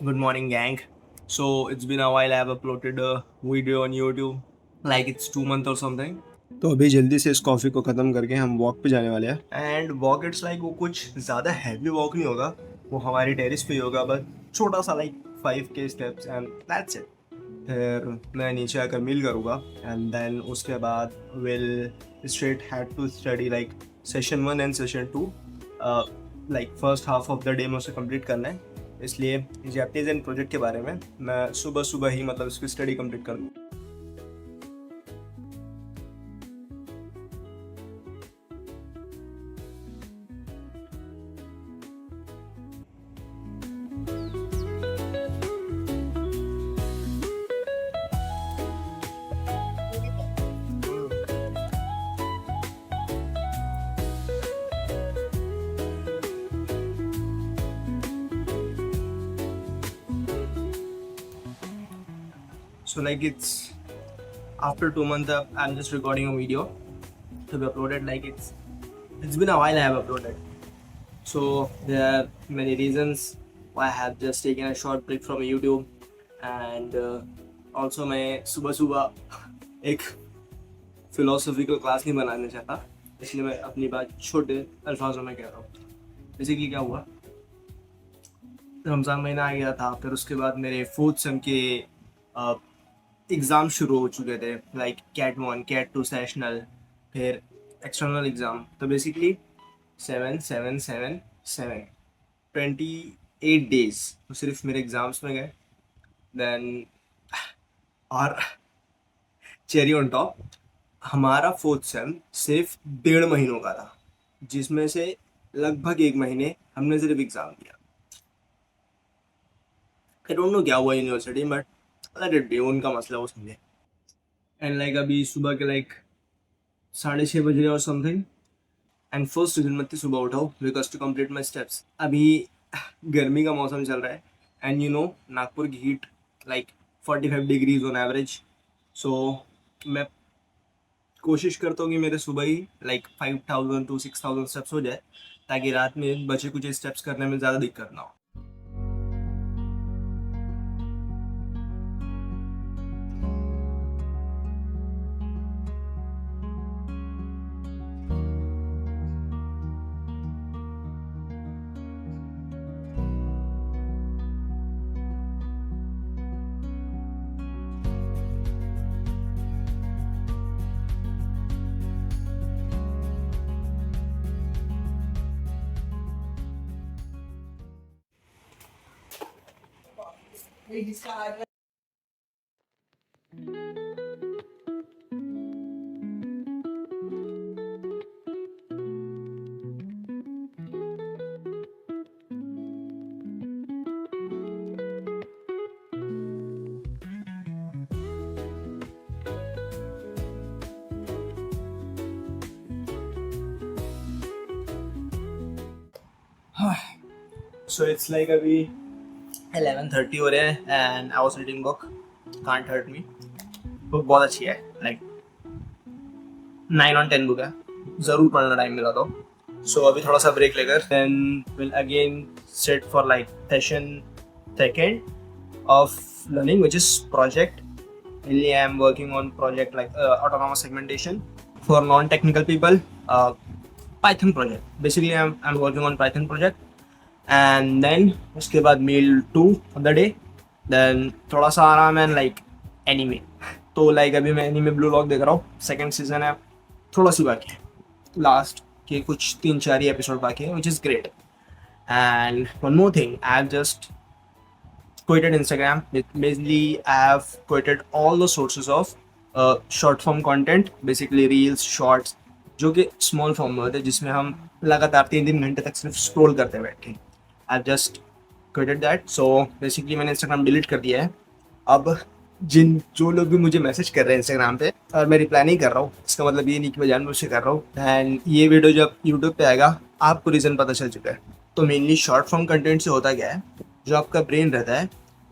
Good morning, gang. So it's been a while. I have uploaded a video on YouTube, like it's 2 months or something. तो अभी जल्दी से इस coffee को ख़त्म करके हम वॉक पे जाने वाले हैं। एंड वॉक इट्स लाइक वो कुछ ज़्यादा हैवी वॉक नहीं होगा, वो हमारी टेरिस पे ही होगा, बस छोटा सा like 5K steps and that's it. फिर मैं नीचे आकर मील करूँगा एंड देन उसके बाद will straight had to study like session 1 and session 2। Like first half of the day में उसे कंप्लीट करना है, इसलिए जैपनीज एंड प्रोजेक्ट के बारे में मैं सुबह सुबह ही मतलब इसकी स्टडी कंप्लीट कर लूँ। So like it's after 2 months I'm just recording a video to be uploaded. Like it's been a while I have uploaded. So there are many reasons why I have just taken a short break from YouTube and also मैं सुबह सुबह एक philosophical class नहीं बनाना चाहता, इसलिए मैं अपनी बात छोटे अल्फाजों में कह रहा हूँ। बेसिकली क्या हुआ, रमज़ान महीना आ गया था, फिर उसके बाद मेरे 4th सेम के एग्ज़ाम शुरू हो चुके थे, लाइक कैट 1 कैट 2 सेशनल, फिर एक्सटर्नल एग्ज़ाम। तो बेसिकली 7 28 डेज तो सिर्फ मेरे एग्ज़ाम्स में गए। देन और चेरी ऑन टॉप हमारा 4th सेम सिर्फ 1.5 महीनों का था, जिसमें से लगभग 1 महीने हमने सिर्फ एग्ज़ाम दिया। आई डोंट नो क्या हुआ university, but let it be, उनका मसला वो समझे। एंड लाइक अभी सुबह के लाइक 6:30 बजे और समथिंग, एंड फर्स्ट रीजन मत सुबह उठाओ because to complete my steps. अभी गर्मी का मौसम चल रहा है एंड यू नो नागपुर की heat like 45 degrees on average. So मैं कोशिश करता हूँ कि मेरे सुबह ही लाइक 5,000 to 6,000 स्टेप्स हो जाए, ताकि रात में बचे कुछ स्टेप्स करने में ज़्यादा दिक्कत ना हो। So it's like अभी 11:30 हो रहे हैं and I was reading book can't hurt me. Book बहुत अच्छी है, लाइक 9 on 10 बुक है, ज़रूर पढ़ना टाइम मिला तो। सो अभी थोड़ा सा ब्रेक लेकर then will again set for like session 2nd of learning, which is project. Mainly I am working on project like autonomous segmentation for non-technical people, Python project. Basically I'm working on Python project. And then उसके बाद meal 2 of the day, then थोड़ा सा आराम and like anime. तो like अभी मैं anime blue lock देख रहा हूँ, 2nd सीजन है, थोड़ा सी बाकी है, लास्ट के कुछ 3-4 ही एपिसोड बाकी है, which is great. And one more thing, I have just quitted Instagram. Basically I have quitted all the sources of short form content, basically reels, shorts, जो कि स्मॉल फॉर्म में होते हैं, जिसमें हम लगातार 3 घंटे तक सिर्फ स्क्रॉल करते बैठ के। I just quitted that. So basically मैंने इंस्टाग्राम डिलीट कर दिया है। अब जो लोग भी मुझे मैसेज कर रहे हैं इंस्टाग्राम पे और मैं रिप्लाई नहीं कर रहा हूँ, इसका मतलब ये नहीं कि मैं जानबूझ से कर रहा हूँ। एंड ये वीडियो जब यूट्यूब पे आएगा आपको रीज़न पता चल चुका है। तो मेनली शॉर्ट फॉर्म कंटेंट से होता क्या है, जो आपका ब्रेन रहता है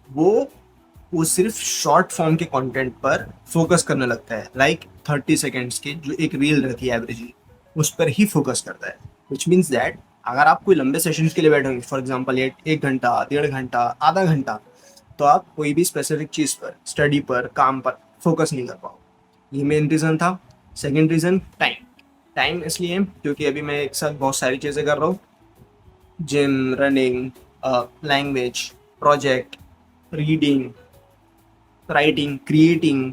वो सिर्फ शॉर्ट फॉर्म के कंटेंट पर फोकस करने लगता है, लाइक 30 सेकेंड्स के जो एक रील रहती है एवरेजली, उस पर ही फोकस करता है, विच मीन्स दैट अगर आप कोई लंबे सेशंस के लिए बैठेंगे, फॉर एग्जांपल 1 घंटा, 1.5 घंटा, आधा घंटा, तो आप कोई भी स्पेसिफिक चीज़ पर, स्टडी पर, काम पर फोकस नहीं कर पाओगे। ये मेन रीज़न था। Second reason, time. टाइम इसलिए क्योंकि अभी मैं एक साथ बहुत सारी चीज़ें कर रहा हूँ, gym, running, language, project, reading, writing, creating,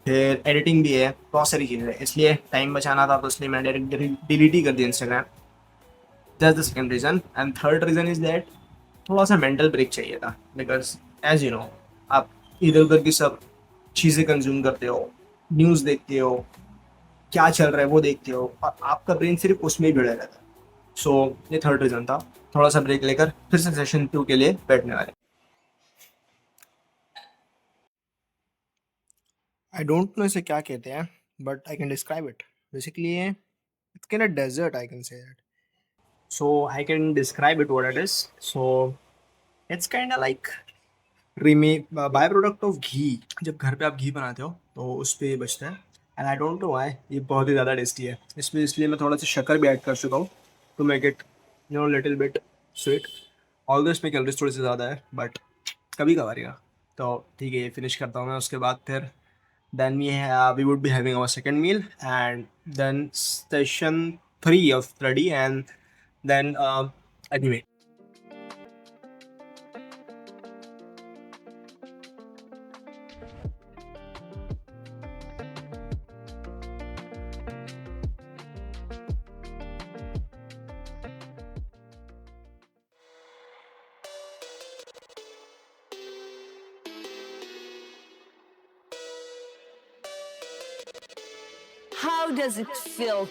फिर एडिटिंग भी है, बहुत सारी चीज़ें हैं, इसलिए टाइम बचाना था, तो इसलिए मैं डायरेक्ट डिलीट ही कर दिया Instagram. That's the second reason. And third reason is that थोड़ा सा मेंटल ब्रेक चाहिए था, बिकॉज एज यू नो, आप इधर उधर की सब चीज़ें कंज्यूम करते हो, न्यूज़ देखते हो, क्या चल रहा है वो देखते हो, और आपका ब्रेन सिर्फ उसमें ही भिड़ा रहता है। सो ये थर्ड रीज़न था। थोड़ा सा ब्रेक लेकर फिर से सेशन 2 के लिए बैठने वाले। आई डोंट नो इसे क्या कहते हैं, but I can describe it. Basically it's can a dessert, I can say that. So I can describe it what it is. So it's kind of like by product of ghee. जब घर पे आप घी बनाते हो तो उस पे बचता है, and I don't know why ये बहुत ही ज़्यादा टेस्टी है। इसमें इसलिए मैं थोड़ा सा शक्कर भी ऐड कर चुका हूँ to make it little bit sweet. Although इसमें कैलोरीज थोड़ी सी ज़्यादा है, बट कभी कभार ही ना। तो ठीक है, ये फिनिश करता हूँ मैं, उसके बाद फिर then we would be having our second meal, and then session 3 of study, and then anyway. How does it feel?